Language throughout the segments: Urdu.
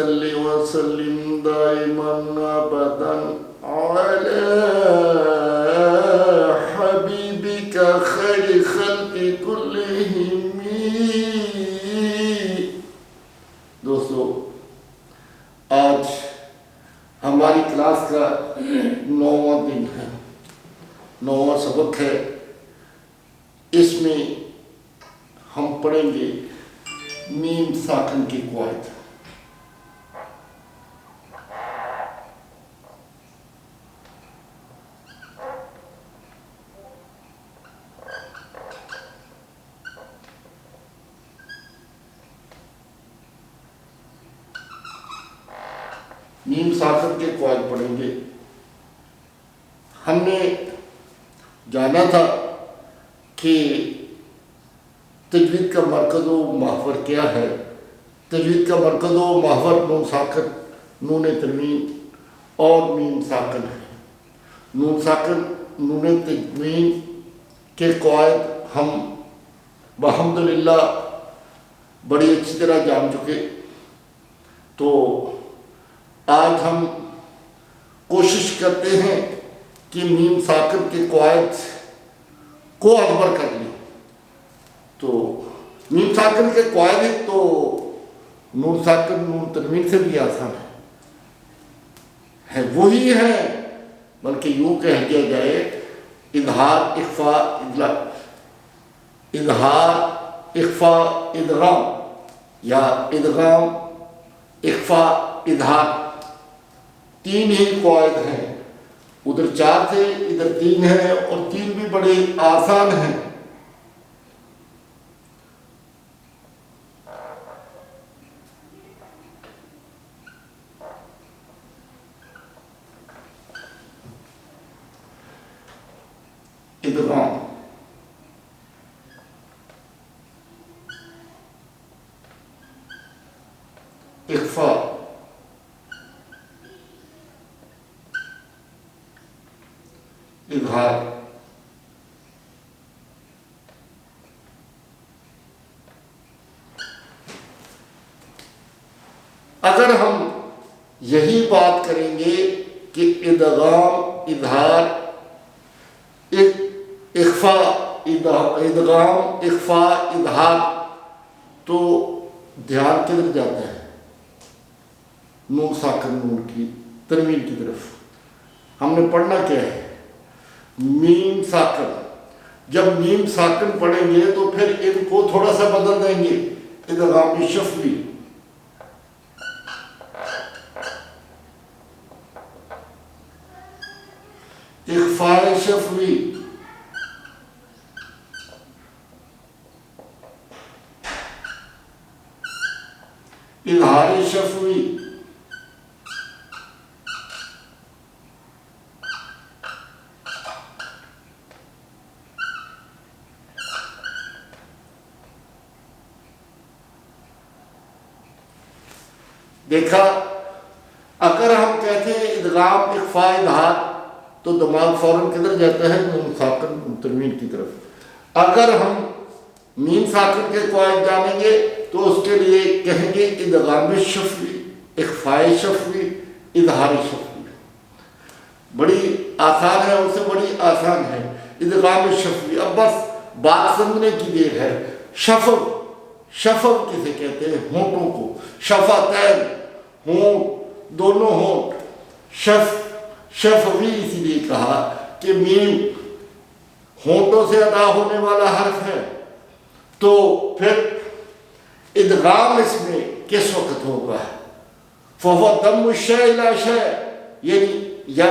صل وسلم دائما ابدا على حبيبك خير خلق كلهم. دوستو، آج ہماری کلاس کا 9واں دن ہے، 9واں سبق ہے. اس میں ہم پڑھیں گے میم ساکن کی قواعد. میم ساکن کے قواعد پڑھیں گے. ہم نے جانا تھا کہ تجوید کا مرکز و محور کیا ہے. تجوید کا مرکز و محور نون ساکن، نون تنوین اور میم ساکن ہے. نون ساکن، نون تنوین کے قواعد ہم الحمدللہ بڑی اچھی طرح جان چکے. تو آج ہم کوشش کرتے ہیں کہ میم ساکن کے قواعد کو ادبر کر لیں. تو میم ساکن کے قواعد تو نون ساکن نون تنوین سے بھی آسان ہے، وہی ہیں، بلکہ یوں کہہ دیا جائے اظہار اخفاء اظہار اخفاء ادغام یا ادغام اخفاء اظہار، تین ہی قواعد ہیں. ادھر 4 تھے، ادھر 3 ہیں، اور 3 بھی بڑے آسان ہیں. ادغام، اخفاء، اظہار. اگر ہم یہی بات کریں گے کہ ادغام اظہار اخفاء ادغام اخفاء اظہار، تو دھیان کدھر جاتا ہے؟ نون ساکن نون کی تنوین کی طرف. ہم نے پڑھنا کیا ہے؟ میم ساکن. جب میم ساکن پڑھیں گے تو پھر ان کو تھوڑا سا بدل دیں گے. ادغام شفوی، اخفاء شفوی، اظہار شفوی. دیکھا، اگر ہم کہتے ہیں ادغام اخفاء اظہار تو دماغ فوراً کدھر جاتا ہے؟ نون ساکن نون تنوین کی طرف. اگر ہم میم ساکن کے قواعد جانیں گے تو اس کے لیے کہیں گے ادغام شفوی، اخفاء شفوی، اظہار شفوی. بڑی آسان ہے، ان سے بڑی آسان ہے ادغام شفوی. اب بس بات سمجھنے کی دیر ہے. شفو، شفو کسے کہتے ہیں؟ ہونٹوں کو. شفتین، ہونٹ، دونوں ہونٹ. شفوی اسی لیے کہا کہ میم ہونٹوں سے ادا ہونے والا حرف ہے. تو پھر ادغام اس میں کس وقت ہوگا؟ فَهُوَ ضَمُّ الشَّيْءِ إِلَى شَيْءٍ، یعنی یا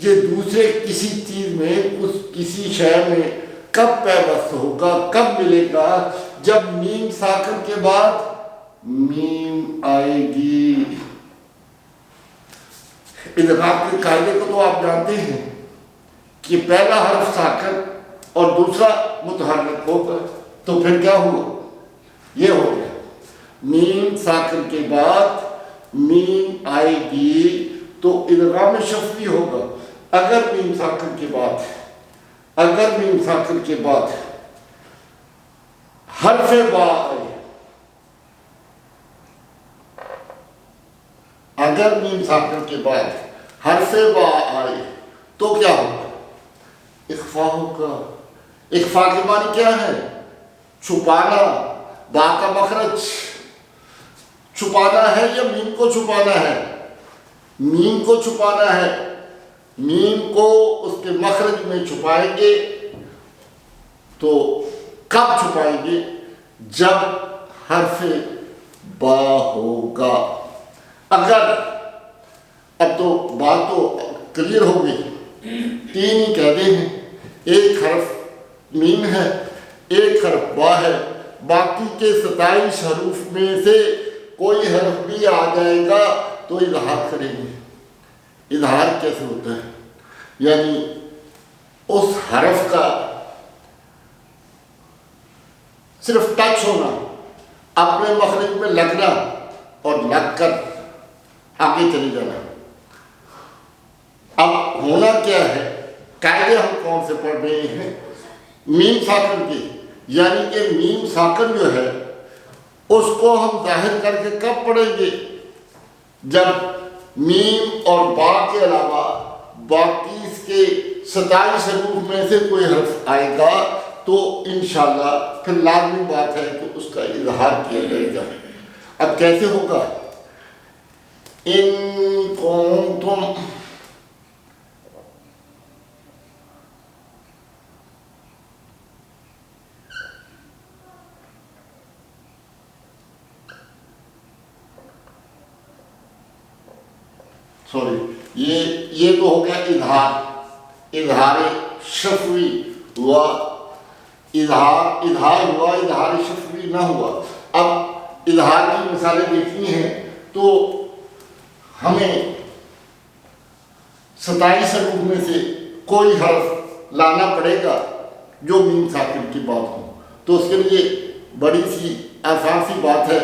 یہ دوسرے کسی چیز میں، اس کسی شے میں کب پیوست ہوگا، کب ملے گا؟ جب میم ساکن کے بعد میم آئے گی. ادغام کے قاعدے کو تو آپ جانتے ہیں کہ پہلا حرف ساکن اور دوسرا متحرک ہوگا. تو پھر کیا ہوا؟ یہ ہو گیا میم ساکن کے بعد میم آئے گی تو ادغام شفوی ہوگا. اگر میم ساکن کے بعد حرف با آئے، اگر میم ساکن کے بعد حرف با آئے تو کیا ہوگا؟ اخفا ہوگا. اخفا کے معنی کیا ہے؟ چھپانا. با کا مخرج چھپانا ہے یا میم کو چھپانا ہے؟ میم کو چھپانا ہے. میم کو اس کے مخرج میں چھپائیں گے تو کب چھپائیں گے؟ جب حرف با ہوگا. اگر اب تو بات تو کلیئر ہو گئی. 3 ہی کہتے ہیں، ایک حرف میم ہے، ایک حرف با ہے، باقی کے 27 حروف میں سے کوئی حرف بھی آ جائے گا تو اظہار کریں گے. اظہار کیسے ہوتا ہے؟ یعنی اس حرف کا صرف ٹچ ہونا، اپنے مخرج میں لگنا اور لگ کر آگے چلے جانا. اب ہونا کیا ہے؟ قاعدے ہم کون سے پڑھ رہے ہیں؟ میم ساکن کے. یعنی کہ میم ساکن جو ہے اس کو ہم ظاہر کر کے کب پڑھیں گے؟ جب میم اور با کے علاوہ باقی اس کے 27 حروف میں سے کوئی حرف آئے گا تو انشاءاللہ پھر لازمی بات ہے کہ اس کا اظہار کیا جائے گا. اب کیسے ہوگا؟ ان کنتم یہ تو ہو گیا اظہار. اظہار شفوی ہوا، اظہار ہوا، اظہار شفوی نہ ہوا. اب اظہار کی مثالیں دیکھنی ہیں تو ہمیں 27 حروف میں سے کوئی حرف لانا پڑے گا جو میم ساکن کی بات ہو. تو اس کے لیے بڑی سی آسان سی بات ہے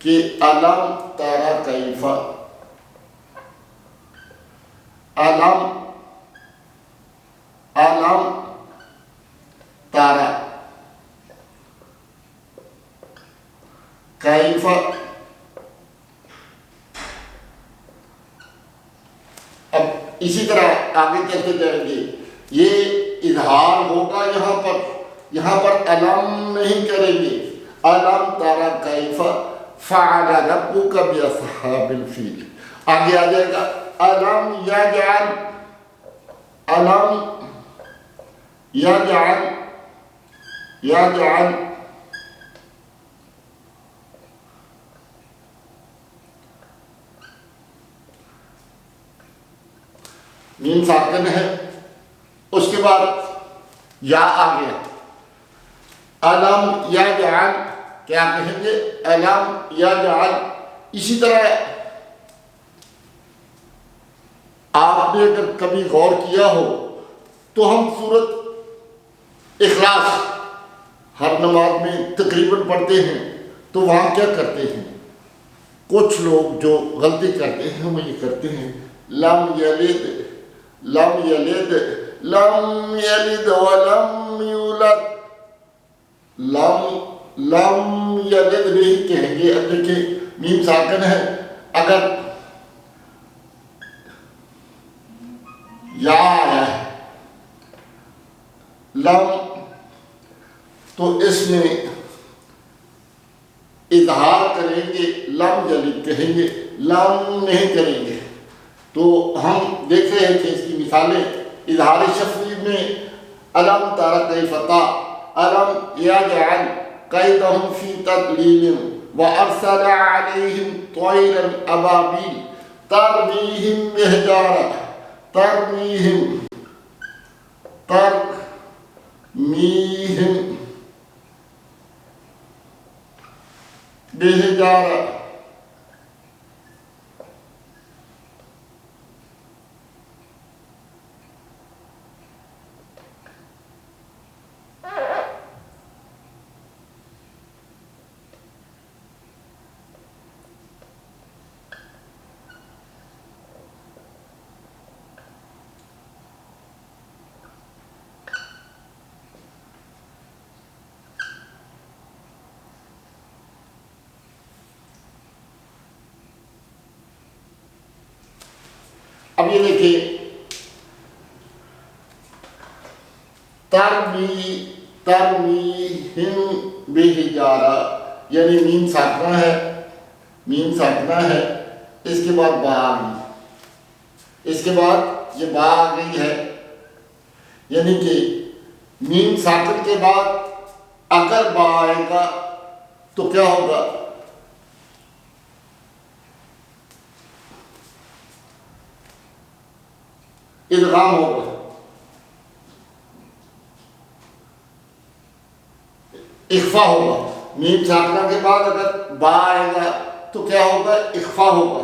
کہ علم تارا کیف، علم تارا کیف. اب اسی طرح آگے چلتے جائیں گے. یہ اظہار ہوگا یہاں پر علم نہیں کریں گے. علم تارا کیف فعل ربک باصحاب الفیل. آگے آ جائے گا علم یجعل، علم یجعل میم ساکن ہے. اس کے بعد یا آ گیا. علم یجعل کیا کہیں گے؟ علم یجعل. اسی طرح آپ نے اگر کبھی غور کیا ہو تو ہم سورت اخلاص ہر نماز میں تقریباً پڑھتے ہیں تو وہاں کیا کرتے ہیں؟ کچھ لوگ جو غلطی کرتے ہیں وہ یہ کرتے ہیں لم یلد ولم یولد. لم یلد نہیں کہیں گے. اب دیکھیں میم ساکن ہے، اگر یا آیا ہے لم تو اس میں اظہار کریں گے، لم یلد کہیں گے، لم نہیں کریں گے. تو ہم دیکھ رہے ہیں کہ اس کی مثالیں اظہار شفوی میں علم تارا کیف علم یجعل کیدہم فی تضلیل وارسل علیہم طیرا ابابیل ترمیہم بحجارہ. اب یہ دیکھیں ترمیہم بحجارہ، یعنی میم ساکنہ ہے، میم ساکنہ ہے، اس کے بعد با آ گئی، اس کے بعد یہ با آ گئی ہے، یعنی کہ میم ساکن کے بعد اگر با آئے گا تو کیا ہوگا؟ ادغام ہوگا، اخفا ہوگا۔ میم ساکنہ کے بعد اگر با آئے گا تو کیا ہوگا؟ اخفا ہوگا۔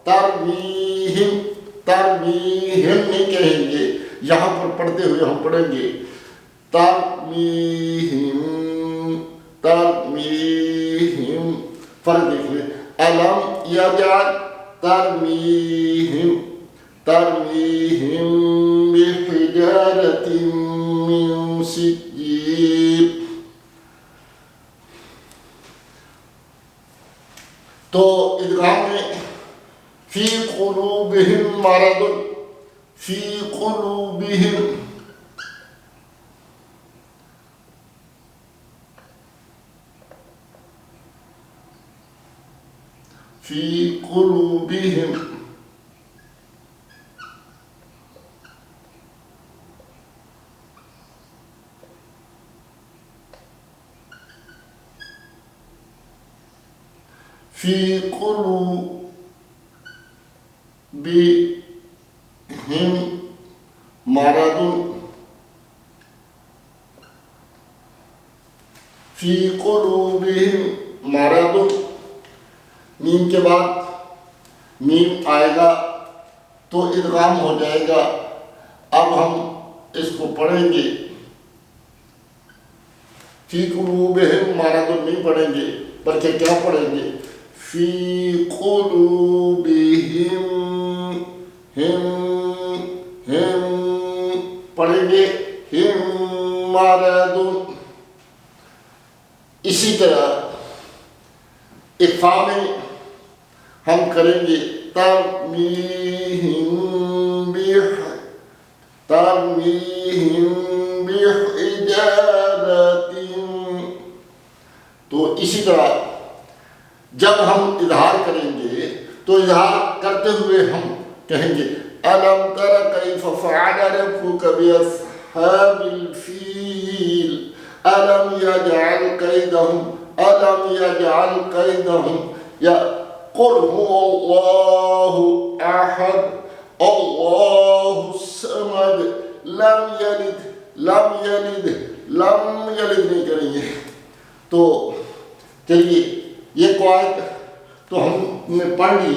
ترمیہم، ترمیہم نہیں کہیں گے، یہاں پر پڑھتے ہوئے ہم پڑھیں گے ترمیہم، ترمیہم، فرق دیکھ لیں، الم یجعل ترمیہم، ترمیہم بحجارۃ من سجیل۔ تو ادغام میں فی قلوبہم مرض، فی قلوبہم، فی قلوبہم، فی قلوبہم مرض، فی قلوبہم مرض، میم کے بعد میم آئے گا تو ادغام ہو جائے گا۔ اب ہم اس کو پڑھیں گے، فی قلوبہم مرض نہیں پڑھیں گے بلکہ کیا پڑھیں گے؟ فی قلوبہم، ہم پڑھیں گے، ہم مرض۔ اسی طرح اخفا میں ہم کریں گے ترمیہم بحجارۃ، تو اسی طرح جب ہم اظہار کریں گے تو اظہار کرتے ہوئے ہم کہیں گے الم تر کیف فعل ربک باصحاب الفیل الم یجعل کیدہم، الم یجعل کیدہم، یا قل هو اللہ احد اللہ الصمد لم یلد لم یلد لم یلد نہیں کریں گے۔ تو چلیے یہ قواعد تو ہم نے پڑھ لی،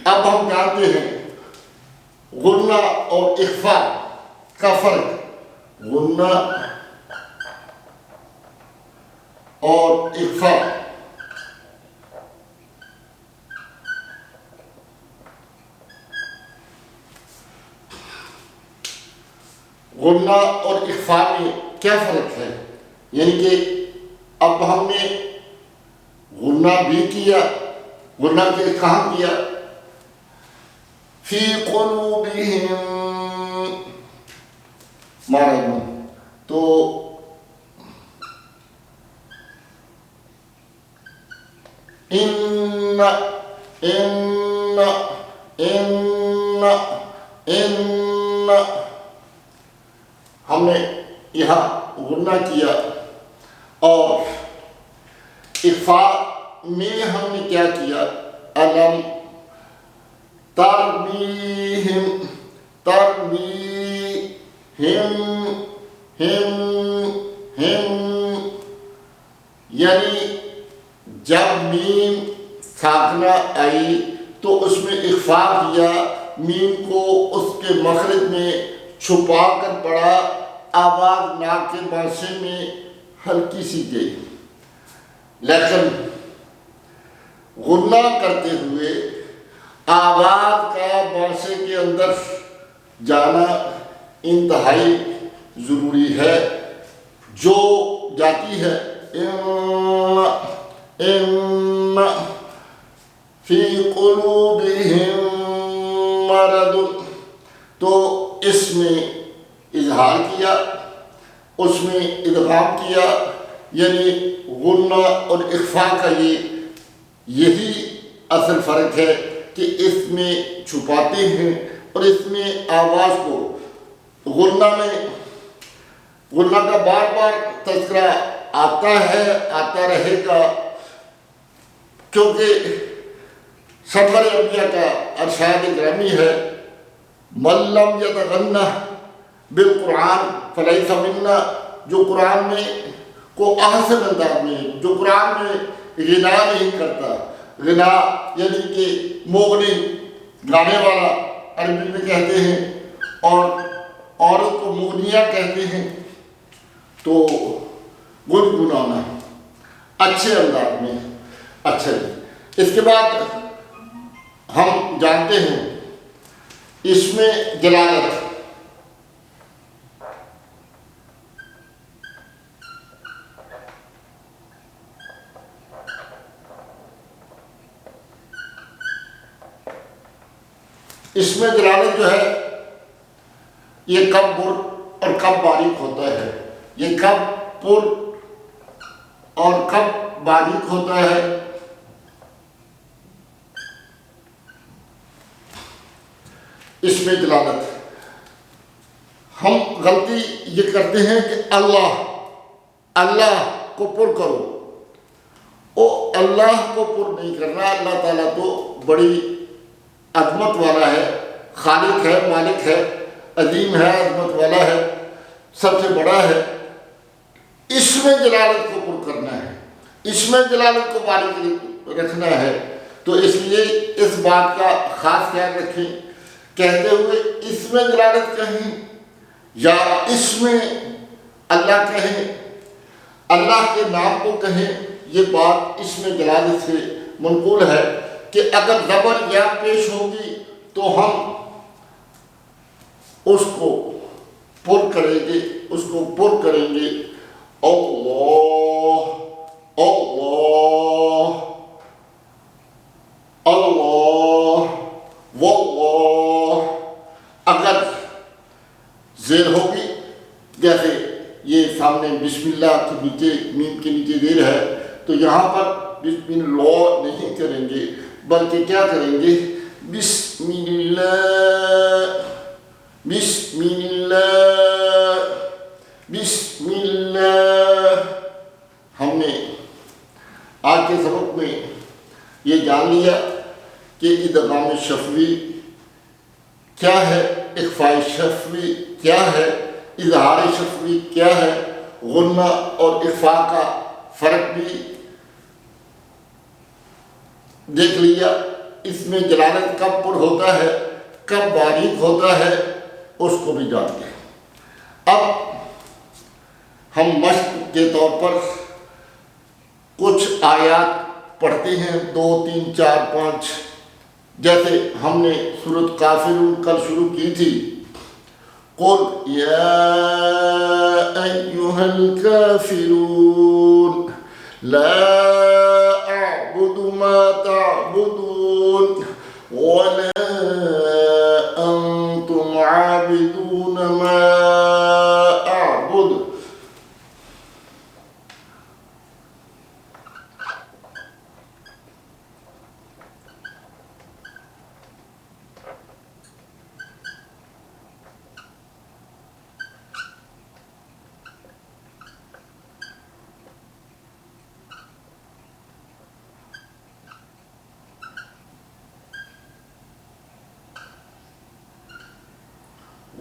اب ہم جانتے ہیں غنہ اور اخفا کا فرق۔ غنہ اور اخفا، غنہ اور اخفا میں کیا فرق ہے؟ یعنی کہ اب ہم نے غنہ بھی کیا، غنہ کے کہاں کیا؟ فی قلوبہم مرض، تو ان ہم نے یہاں غنہ کیا، اور اخفا میں ہم نے کیا کیا؟ الم ترمیہم، ترمیہم، یعنی جب میم ساکنہ آئی تو اس میں اخفا کیا، میم کو اس کے مخرج میں چھپا کر پڑھا، آواز ناک کے بانسے میں ہلکی سی گئی، لیکن غنہ کرتے ہوئے آواز کا بانسے کے اندر جانا انتہائی ضروری ہے۔ جو جاتی ہے ان فی قلوبہم مرض، تو اس میں اظہار کیا، اس میں ادغام کیا، یعنی غنہ اور اخفاء کا یہی اصل فرق ہے کہ اس میں چھپاتے ہیں اور اس میں آواز کو غنہ کا بار بار تذکرہ آتا ہے، آتا رہے گا، کیونکہ سرور انبیاء کا ارشاد گرامی ہے من لم یتغنى بالقرآن فلیس منا، جو قرآن میں کو احسن انداز میں، جو قرآن میں غنا نہیں کرتا، غنا یعنی کہ مغنی، گانے والا عربی میں کہتے ہیں، اور عورت کو مغنیہ کہتے ہیں، تو گنگنانا اچھے انداز میں، اچھا جی۔ اس کے بعد ہم جانتے ہیں اس میں جلالت، اس میں جلالت جو ہے یہ کب پر اور کب باریک ہوتا ہے، یہ کب پر اور کب باریک ہوتا ہے۔ اس میں جلالت، ہم غلطی یہ کرتے ہیں کہ اللہ کو پر کرو، اللہ کو پر نہیں کرنا۔ اللہ تعالیٰ تو بڑی عظمت والا ہے، خالق ہے، مالک ہے، عظیم ہے، عظمت والا ہے، سب سے بڑا ہے۔ اس میں جلالت کو پر کرنا ہے، اس میں جلالت کو باریک رکھنا ہے، تو اس لیے اس بات کا خاص خیال رکھیں، کہتے ہوئے اس میں جلالت کہیں یا اس میں اللہ کہیں، اللہ کے نام کو کہیں، یہ بات اس میں جلالت سے منقول ہے کہ اگر زبر یا پیش ہوگی تو ہم اس کو پر کریں گے، اس کو پر کریں گے، اللہ اللہ اللہ واللہ۔ اگر زیر ہوگی، جیسے یہ سامنے بسم اللہ کے نیچے، میم کے نیچے زیر ہے، تو یہاں پر بسم اللہ نہیں کریں گے، بلکہ کیا کریں گے، بسم اللہ بسم اللہ بسم اللہ۔ ہم نے آج کے سبق میں یہ جان لیا کہ ادغام شفوی کیا ہے، اخفاء شفوی کیا ہے، اظہار شفوی کیا ہے، غنہ اور اخفاء کا فرق بھی دیکھ لیا۔ اس میں جلالت کب پر ہوتا ہے، کب باریک ہوتا ہے، اس کو بھی جانتے ہیں۔ اب ہم مشق کے طور پر کچھ آیات پڑھتے ہیں، 2 3 4 5، جیسے ہم نے سورۃ کافرون کل شروع کی تھی، قُلْ يَا أَيُّهَا الْكَافِرُونَ لَا أَعْبُدُ مَا تَعْبُدُونَ وَلَا أَنْتُمْ عَابِدُونَ مَا أَعْبُدُ۔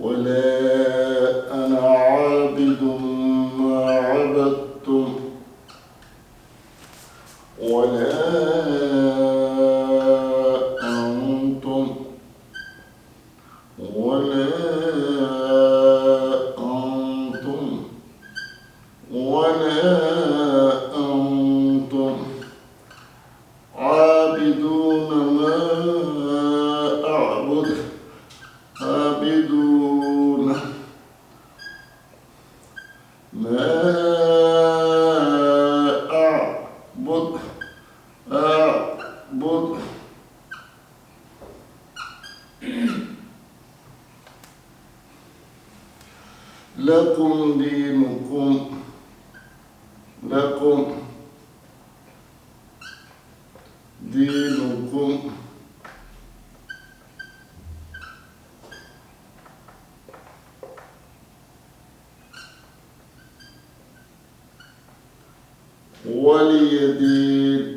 ولا أنا عابد ما عبدتم ولا أنتم ولا أنتم ولا أنتم عابدون ما أعبد عابدون لکم دینکم، لکم دینکم، ولی دین،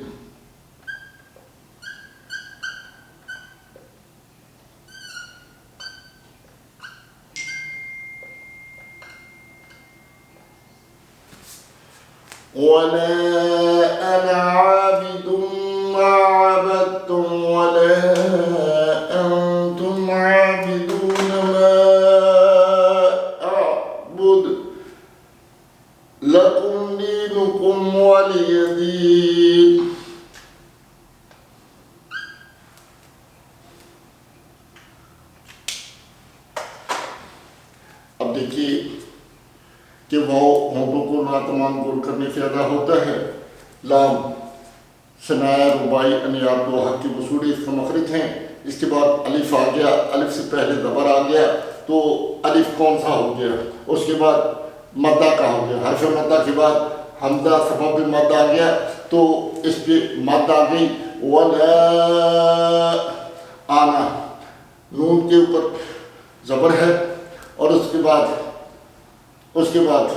ولا أنا عابد ما عبدتم ولا أنتم عابدون ما أعبد لكم دينكم ولي دين۔ اب دیکھیے کہ وہ ہونٹوں کو ناتمام گول کرنے سے ادا ہوتا ہے۔ لام ثنایا رباعی انیات دو حق کی وصولی اس کا مخرج ہیں۔ اس کے بعد الف آ گیا، الف سے پہلے زبر آ گیا تو الف کون سا ہو گیا؟ اس کے بعد مدہ کا ہو گیا، حرف مدہ کے بعد حمزہ سبب مد آ گیا تو اس پہ مد آ گئی۔ ولا آنا، نون کے اوپر زبر ہے اور اس کے بعد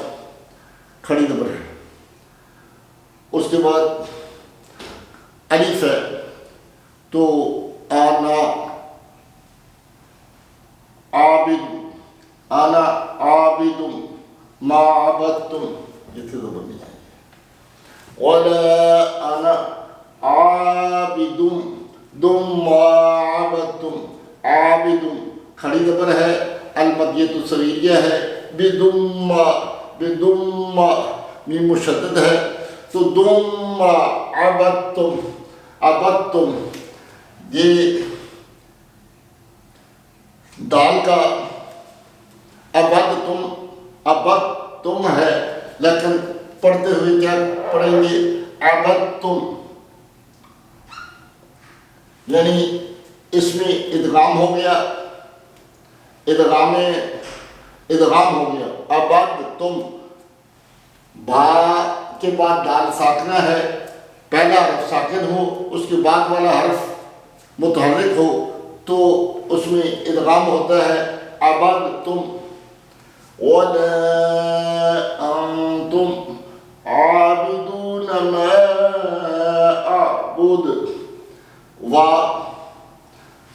کھڑی زبر ہے، اس کے بعد الف ہے تو آنا عابد، آنا عابد ما عبدتم، یہ تھی زبر نہیں ہے۔ ولا انا عابد دم ما عبدتم، عابد کھڑی زبر ہے، المدیۃ الصغیریہ ہے، بدم میم مشدد ہے تو دم عبدتم، عبدتم یہ دال کا عبدتم ہے، لیکن پڑھتے ہوئے کیا پڑھیں گے؟ عبدتم، یعنی اس میں ادغام ہو گیا، ادغام ہو گیا۔ عبدتم، با کے بعد دال ساکنہ ہے، پہلا حرف ساکن ہو اس کے بعد والا حرف متحرک ہو تو اس میں ادغام ہوتا ہے عبدتم۔ ولا انتم عابدون ما اعبد، وا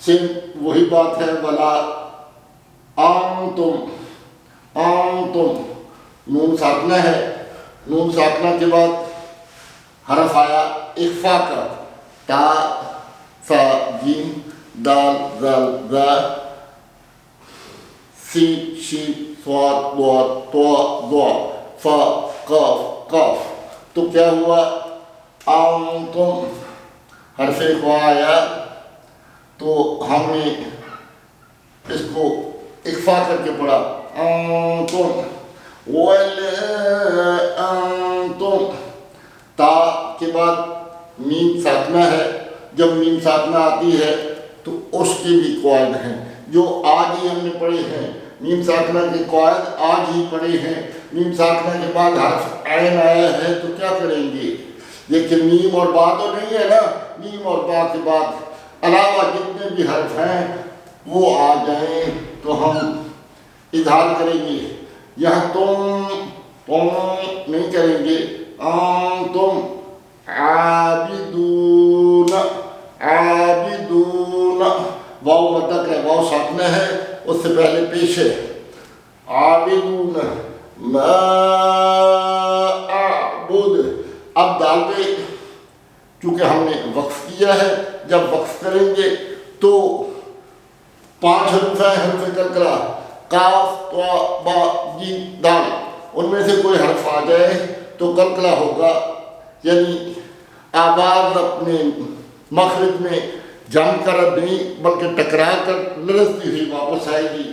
سے وہی بات ہے، ولا انتم، انتم نون ساکنہ ہے، نون ساکنہ کے بعد حرف آیا اخفا کا، تا سا جیم دال ذال ذا سین شین صاد ضاد طا ضا فا قاف قاف، تو کیا ہوا؟ انتم حرف اخفا آیا تو ہم نے اس کو اخفا کر کے پڑھا انتم۔ ولا انتم، تا کے بعد میم ساکنہ ہے، جب میم ساکنہ آتی ہے تو اس کے بھی قواعد ہیں جو آج ہی ہم نے پڑھے ہیں، میم ساکنہ کے قواعد آج ہی پڑھے ہیں۔ میم ساکنہ کے بعد حرف عین آیا ہے تو کیا کریں گے؟ لیکن میم اور با تو نہیں ہے نا، میم اور با کے بعد علاوہ جتنے بھی حرف ہیں وہ آ جائیں تو ہم اظہار کریں گے۔ یہاں تم نہیں کریں گے، انتم عابدون، عابدون، واو مدک ہے، واو ساکنہ ہے، اس سے پہلے پیش ہے، عابدون ما اعبد۔ اب دال پہ چونکہ ہم نے وقف کیا ہے، جب وقف کریں گے تو 5 حروف ہیں، حرف کلکلا، قاف طا با جیم دال، ان میں سے کوئی حرف آ جائے تو کلکلا ہوگا، یعنی آواز اپنے مخرج میں جم کر نہیں بلکہ ٹکرا کر لرزتی ہوئی واپس آئے گی۔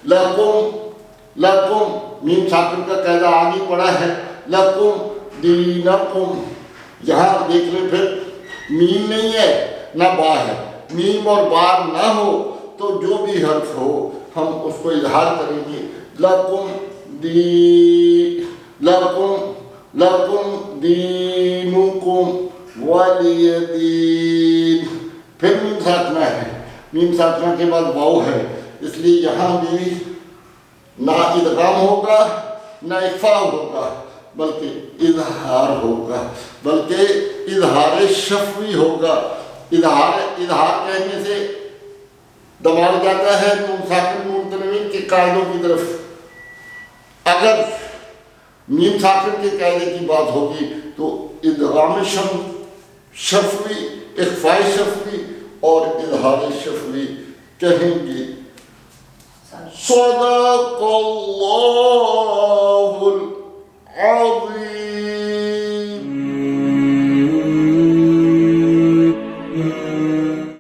لکم، لکم میم ساکن کا قاعدہ آگے پڑا ہے، لکم دینکم، یہاں دیکھ لیں پھر میم نہیں ہے نہ با ہے، میم اور با نہ ہو تو جو بھی حرف ہو ہم اس کو اظہار کریں گے، لکم دینکم ولی دین. پھر میم ساکنہ ہے، میم ساکنہ کے بعد واو ہے، اس لیے یہاں بھی نہ ادغام ہوگا نہ اخفاء ہوگا بلکہ اظہار ہوگا، بلکہ اظہار شفوی ہوگا. اظہار کہنے سے دماغ جاتا ہے نون ساکن نون تنوین کے قاعدوں کی طرف. اگر میم ساکن کے قاعدے کی بات ہوگی تو ادغام شفوی، اخفاء شفوی اور اظہار شفوی کہیں گے. صدق اللہ